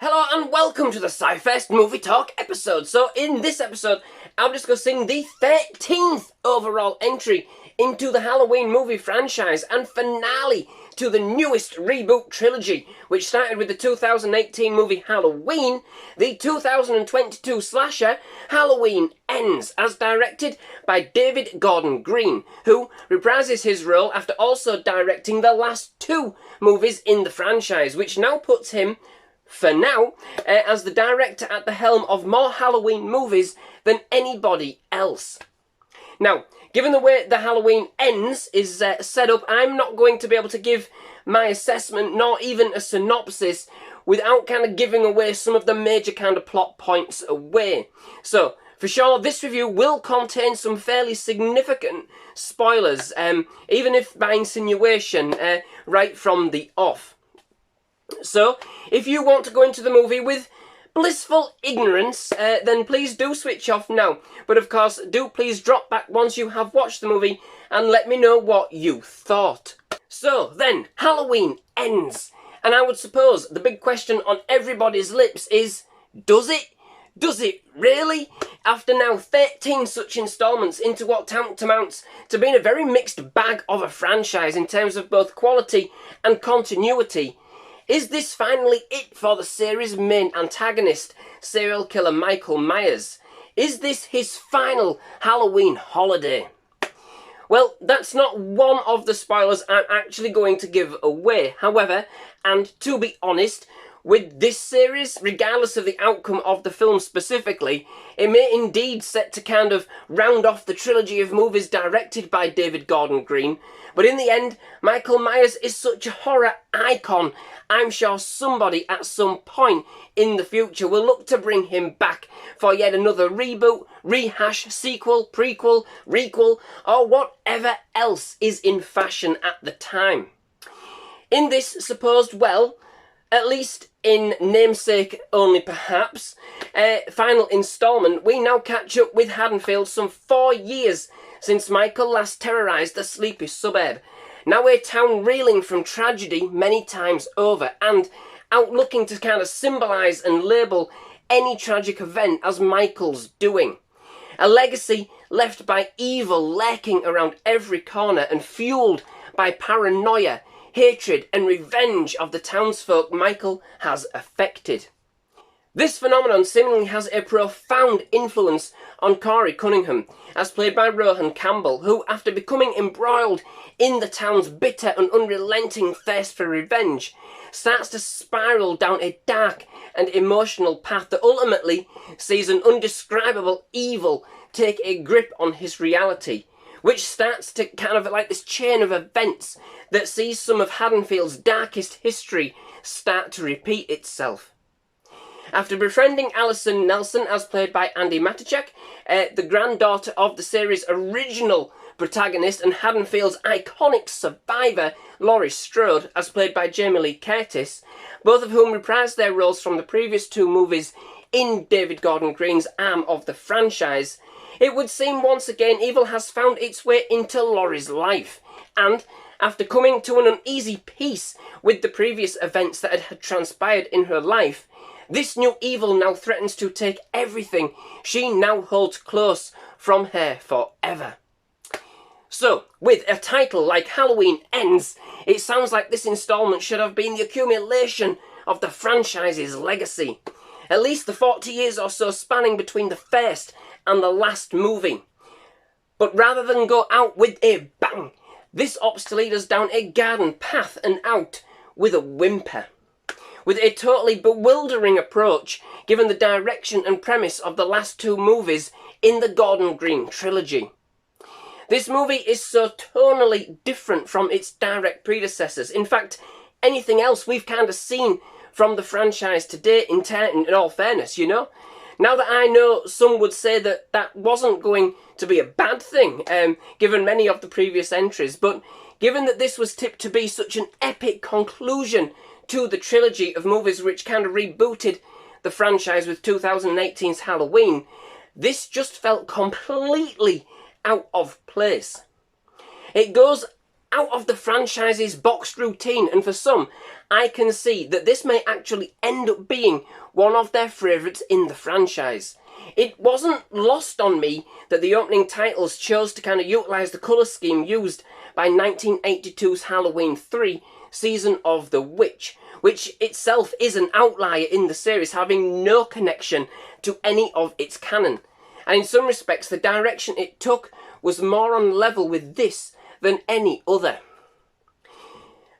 Hello and welcome to the SciFirst MovieTalk episode. So in this episode, I'm discussing the 13th overall entry into the Halloween movie franchise and finale to the newest reboot trilogy, which started with the 2018 movie Halloween, the 2022 slasher Halloween Ends, as directed by David Gordon Green, who reprises his role after also directing the last two movies in the franchise, which now puts him, for now, as the director at the helm of more Halloween movies than anybody else. Now, given the way the Halloween Ends is set up, I'm not going to be able to give my assessment, nor even a synopsis, without kind of giving away some of the major kind of plot points away. So, for sure, this review will contain some fairly significant spoilers, even if by insinuation, right from the off. So, if you want to go into the movie with blissful ignorance, then please do switch off now. But of course, do please drop back once you have watched the movie and let me know what you thought. So then, Halloween Ends. And I would suppose the big question on everybody's lips is, does it? Does it really? After now 13 such installments into what amounts to being a very mixed bag of a franchise in terms of both quality and continuity, is this finally it for the series' main antagonist, serial killer Michael Myers? Is this his final Halloween holiday? Well, that's not one of the spoilers I'm actually going to give away. However, and to be honest, with this series, regardless of the outcome of the film specifically, it may indeed set to kind of round off the trilogy of movies directed by David Gordon Green. But in the end, Michael Myers is such a horror icon, I'm sure somebody at some point in the future will look to bring him back for yet another reboot, rehash, sequel, prequel, requel, or whatever else is in fashion at the time. In this supposed, well, at least in namesake only perhaps, final instalment, we now catch up with Haddonfield some 4 years since Michael last terrorised the sleepy suburb. Now a town reeling from tragedy many times over and out looking to kind of symbolise and label any tragic event as Michael's doing. A legacy left by evil lurking around every corner and fuelled by paranoia, hatred and revenge of the townsfolk Michael has affected. This phenomenon seemingly has a profound influence on Corey Cunningham, as played by Rohan Campbell, who, after becoming embroiled in the town's bitter and unrelenting thirst for revenge, starts to spiral down a dark and emotional path that ultimately sees an undescribable evil take a grip on his reality, which starts to kind of like this chain of events that sees some of Haddonfield's darkest history start to repeat itself. After befriending Alison Nelson, as played by Andi Matichak, the granddaughter of the series' original protagonist and Haddonfield's iconic survivor, Laurie Strode, as played by Jamie Lee Curtis, both of whom reprised their roles from the previous two movies in David Gordon Green's arm of the franchise, it would seem once again evil has found its way into Laurie's life, and after coming to an uneasy peace with the previous events that had transpired in her life, this new evil now threatens to take everything she now holds close from her forever. So, with a title like Halloween Ends, it sounds like this installment should have been the accumulation of the franchise's legacy. At least the 40 years or so spanning between the first and the last movie. But rather than go out with a bang, this opts to lead us down a garden path and out with a whimper. With a totally bewildering approach, given the direction and premise of the last two movies in the Gordon Green trilogy. This movie is so tonally different from its direct predecessors. In fact, anything else we've kind of seen from the franchise to date, in all fairness, you know? Now that I know some would say that that wasn't going to be a bad thing, given many of the previous entries, but given that this was tipped to be such an epic conclusion to the trilogy of movies which kind of rebooted the franchise with 2018's Halloween, this just felt completely out of place. It goes out of the franchise's boxed routine, and for some, I can see that this may actually end up being one of their favourites in the franchise. It wasn't lost on me that the opening titles chose to kind of utilise the colour scheme used by 1982's Halloween 3, Season of the Witch, which itself is an outlier in the series, having no connection to any of its canon. And in some respects, the direction it took was more on level with this than any other.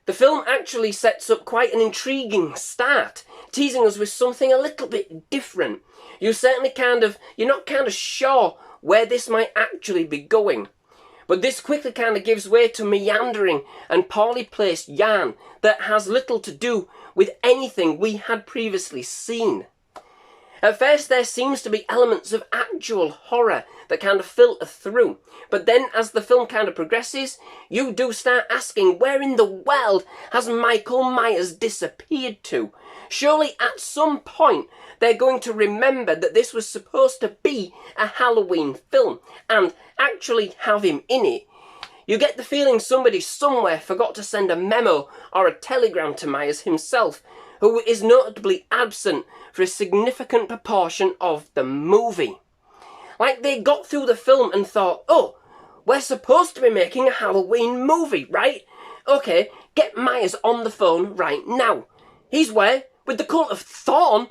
The film actually sets up quite an intriguing start, teasing us with something a little bit different. You're not kind of sure where this might actually be going. But this quickly kind of gives way to meandering and poorly placed yarn that has little to do with anything we had previously seen. At first there seems to be elements of actual horror that kind of filter through, but then as the film kind of progresses, you do start asking, where in the world has Michael Myers disappeared to? Surely at some point they're going to remember that this was supposed to be a Halloween film and actually have him in it. You get the feeling somebody somewhere forgot to send a memo or a telegram to Myers himself, who is notably absent for a significant proportion of the movie. Like they got through the film and thought, oh, we're supposed to be making a Halloween movie, right? Okay, get Myers on the phone right now. He's where? With the cult of Thorn?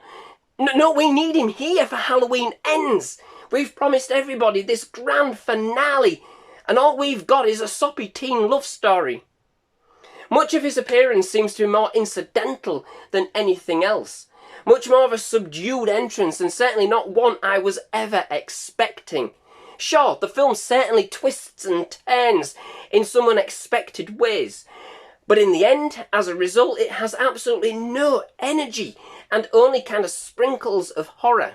No, we need him here for Halloween Ends. We've promised everybody this grand finale, and all we've got is a soppy teen love story. Much of his appearance seems to be more incidental than anything else. Much more of a subdued entrance, and certainly not one I was ever expecting. Sure, the film certainly twists and turns in some unexpected ways, but in the end, as a result, it has absolutely no energy and only kind of sprinkles of horror.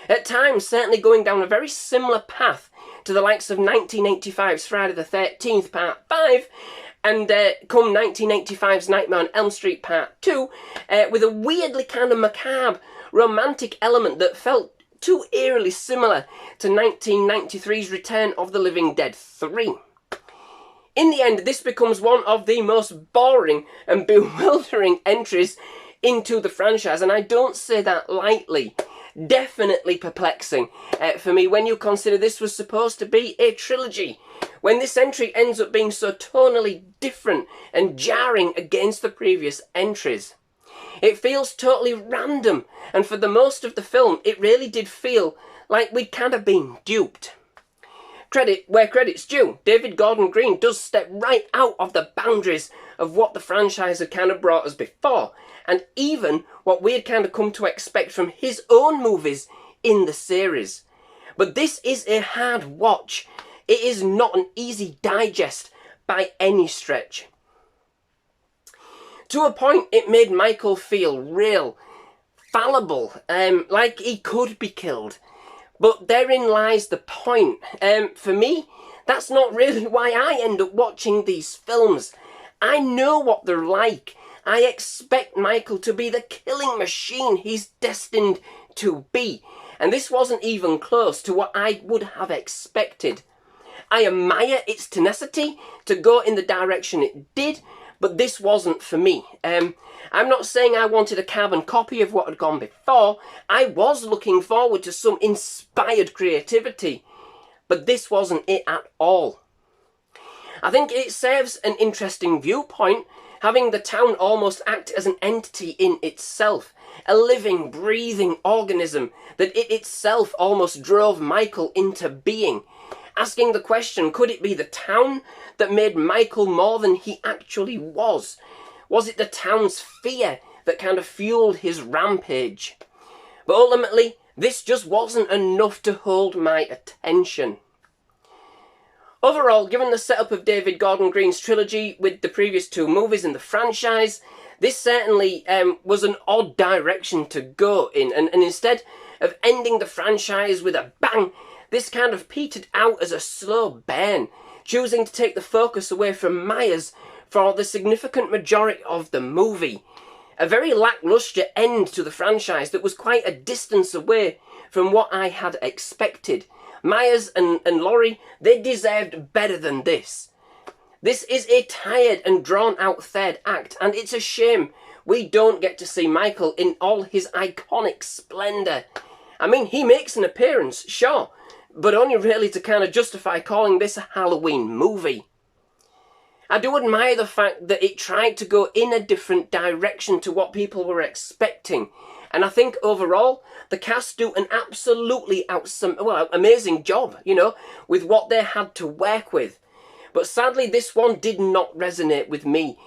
At times, certainly going down a very similar path to the likes of 1985's Friday the 13th Part 5, and come 1985's Nightmare on Elm Street Part 2, with a weirdly kind of macabre, romantic element that felt too eerily similar to 1993's Return of the Living Dead 3. In the end, this becomes one of the most boring and bewildering entries into the franchise, and I don't say that lightly. Definitely perplexing for me when you consider this was supposed to be a trilogy, when this entry ends up being so tonally different and jarring against the previous entries. It feels totally random, and for the most of the film it really did feel like we'd kind of been duped. Credit where credit's due, David Gordon Green does step right out of the boundaries of what the franchise had kind of brought us before, and even what we had kind of come to expect from his own movies in the series. But this is a hard watch. It is not an easy digest by any stretch. To a point, it made Michael feel real, fallible, like he could be killed. But therein lies the point. For me, that's not really why I end up watching these films. I know what they're like. I expect Michael to be the killing machine he's destined to be. And this wasn't even close to what I would have expected. I admire its tenacity to go in the direction it did, but this wasn't for me. I'm not saying I wanted a carbon copy of what had gone before. I was looking forward to some inspired creativity, but this wasn't it at all. I think it serves an interesting viewpoint, having the town almost act as an entity in itself, a living, breathing organism that it itself almost drove Michael into being. Asking the question, could it be the town that made Michael more than he actually was? Was it the town's fear that kind of fueled his rampage? But ultimately, this just wasn't enough to hold my attention. Overall, given the setup of David Gordon Green's trilogy with the previous two movies in the franchise, this certainly was an odd direction to go in, and instead of ending the franchise with a bang, this kind of petered out as a slow burn, choosing to take the focus away from Myers for the significant majority of the movie. A very lacklustre end to the franchise that was quite a distance away from what I had expected. Myers and Laurie, they deserved better than this. This is a tired and drawn-out third act, and it's a shame we don't get to see Michael in all his iconic splendour. I mean, he makes an appearance, sure, but only really to kind of justify calling this a Halloween movie. I do admire the fact that it tried to go in a different direction to what people were expecting. And I think overall, the cast do an absolutely amazing job, you know, with what they had to work with. But sadly, this one did not resonate with me.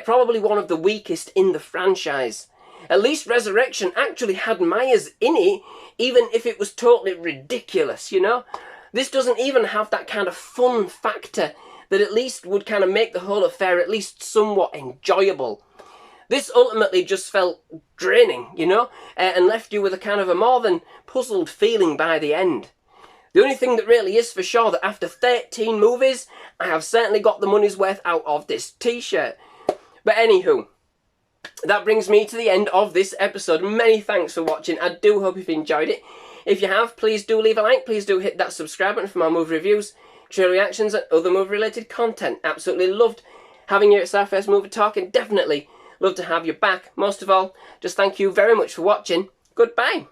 Probably one of the weakest in the franchise. At least Resurrection actually had Myers in it, even if it was totally ridiculous, you know? This doesn't even have that kind of fun factor that at least would kind of make the whole affair at least somewhat enjoyable. This ultimately just felt draining, you know, and left you with a kind of a more than puzzled feeling by the end. The only thing that really is for sure that after 13 movies, I have certainly got the money's worth out of this t-shirt. But anywho, that brings me to the end of this episode. Many thanks for watching. I do hope you've enjoyed it. If you have, please do leave a like. Please do hit that subscribe button for more movie reviews, trailer reactions and other movie related content. Absolutely loved having you at SciFirst MovieTalk and definitely love to have you back. Most of all, just thank you very much for watching. Goodbye.